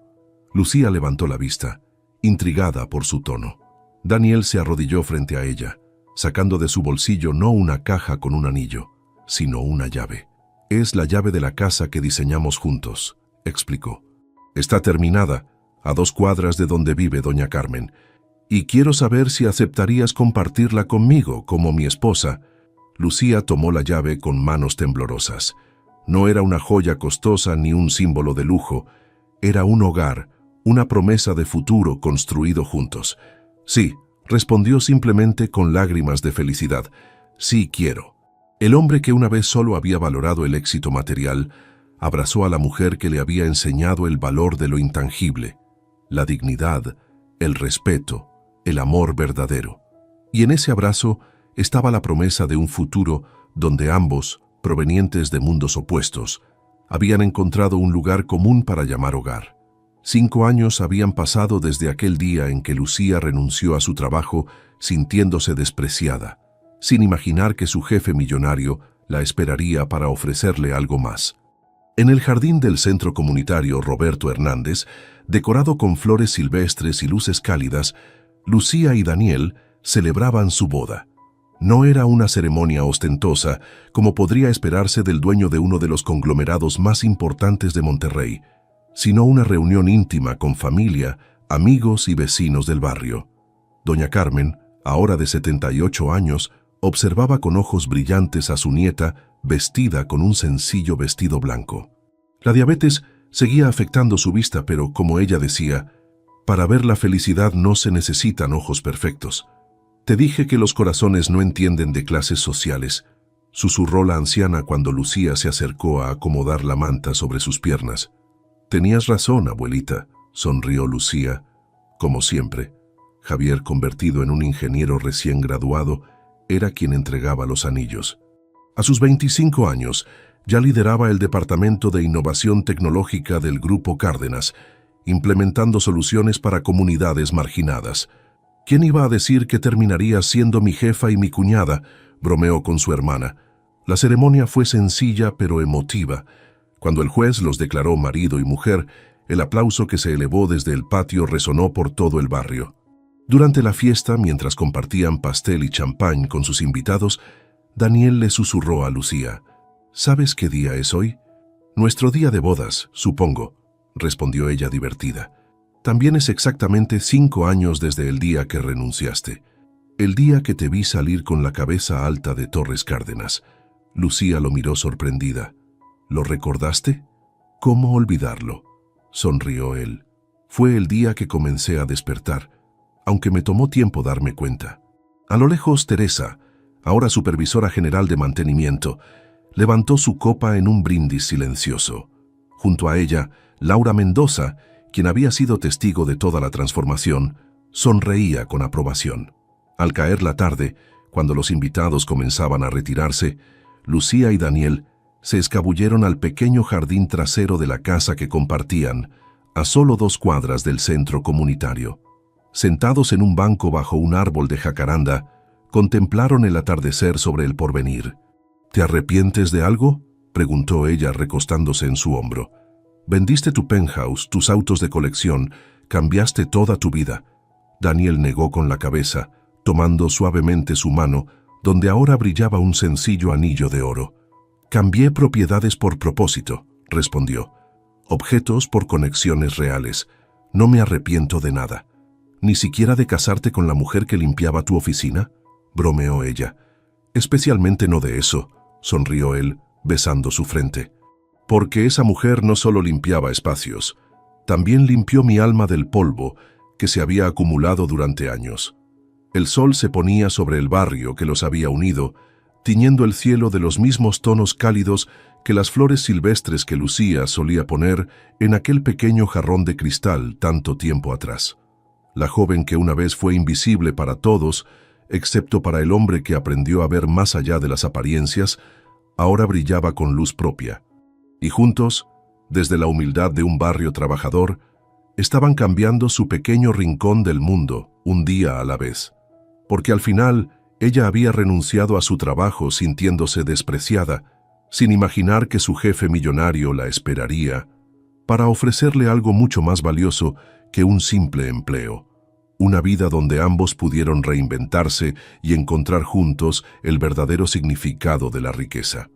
Lucía levantó la vista, intrigada por su tono. Daniel se arrodilló frente a ella, sacando de su bolsillo no una caja con un anillo, sino una llave. «Es la llave de la casa que diseñamos juntos», explicó. «Está terminada, a 2 cuadras de donde vive doña Carmen, y quiero saber si aceptarías compartirla conmigo como mi esposa». Lucía tomó la llave con manos temblorosas. No era una joya costosa ni un símbolo de lujo, era un hogar, una promesa de futuro construido juntos. «Sí», respondió simplemente con lágrimas de felicidad. «Sí quiero». El hombre que una vez solo había valorado el éxito material, abrazó a la mujer que le había enseñado el valor de lo intangible, la dignidad, el respeto, el amor verdadero. Y en ese abrazo estaba la promesa de un futuro donde ambos, provenientes de mundos opuestos, habían encontrado un lugar común para llamar hogar. 5 años habían pasado desde aquel día en que Lucía renunció a su trabajo sintiéndose despreciada, sin imaginar que su jefe millonario la esperaría para ofrecerle algo más. En el jardín del centro comunitario Roberto Hernández, decorado con flores silvestres y luces cálidas, Lucía y Daniel celebraban su boda. No era una ceremonia ostentosa, como podría esperarse del dueño de uno de los conglomerados más importantes de Monterrey, sino una reunión íntima con familia, amigos y vecinos del barrio. Doña Carmen, ahora de 78 años, observaba con ojos brillantes a su nieta vestida con un sencillo vestido blanco. La diabetes seguía afectando su vista, pero como ella decía, para ver la felicidad no se necesitan ojos perfectos. «Te dije que los corazones no entienden de clases sociales», susurró la anciana cuando Lucía se acercó a acomodar la manta sobre sus piernas. «Tenías razón, abuelita», sonrió Lucía. Como siempre, Javier, convertido en un ingeniero recién graduado, era quien entregaba los anillos. A sus 25 años, ya lideraba el Departamento de Innovación Tecnológica del Grupo Cárdenas, implementando soluciones para comunidades marginadas. «¿Quién iba a decir que terminaría siendo mi jefa y mi cuñada?», bromeó con su hermana. La ceremonia fue sencilla pero emotiva. Cuando el juez los declaró marido y mujer, el aplauso que se elevó desde el patio resonó por todo el barrio. Durante la fiesta, mientras compartían pastel y champán con sus invitados, Daniel le susurró a Lucía. «¿Sabes qué día es hoy?» «Nuestro día de bodas, supongo», respondió ella divertida. «También es exactamente 5 años desde el día que renunciaste. El día que te vi salir con la cabeza alta de Torres Cárdenas». Lucía lo miró sorprendida. «¿Lo recordaste?» «¿Cómo olvidarlo?», sonrió él. «Fue el día que comencé a despertar, aunque me tomó tiempo darme cuenta». A lo lejos, Teresa, ahora supervisora general de mantenimiento, levantó su copa en un brindis silencioso. Junto a ella, Laura Mendoza, quien había sido testigo de toda la transformación, sonreía con aprobación. Al caer la tarde, cuando los invitados comenzaban a retirarse, Lucía y Daniel se escabulleron al pequeño jardín trasero de la casa que compartían, a solo 2 cuadras del centro comunitario. Sentados en un banco bajo un árbol de jacaranda, contemplaron el atardecer sobre el porvenir. «¿Te arrepientes de algo?», preguntó ella recostándose en su hombro. «Vendiste tu penthouse, tus autos de colección, cambiaste toda tu vida». Daniel negó con la cabeza, tomando suavemente su mano, donde ahora brillaba un sencillo anillo de oro. «Cambié propiedades por propósito», respondió. «Objetos por conexiones reales. No me arrepiento de nada». «¿Ni siquiera de casarte con la mujer que limpiaba tu oficina?», bromeó ella. «Especialmente no de eso», sonrió él, besando su frente. «Porque esa mujer no solo limpiaba espacios, también limpió mi alma del polvo que se había acumulado durante años». El sol se ponía sobre el barrio que los había unido, tiñendo el cielo de los mismos tonos cálidos que las flores silvestres que Lucía solía poner en aquel pequeño jarrón de cristal tanto tiempo atrás. La joven que una vez fue invisible para todos, excepto para el hombre que aprendió a ver más allá de las apariencias, ahora brillaba con luz propia. Y juntos, desde la humildad de un barrio trabajador, estaban cambiando su pequeño rincón del mundo, un día a la vez. Porque al final, ella había renunciado a su trabajo sintiéndose despreciada, sin imaginar que su jefe millonario la esperaría, para ofrecerle algo mucho más valioso que un simple empleo. Una vida donde ambos pudieron reinventarse y encontrar juntos el verdadero significado de la riqueza.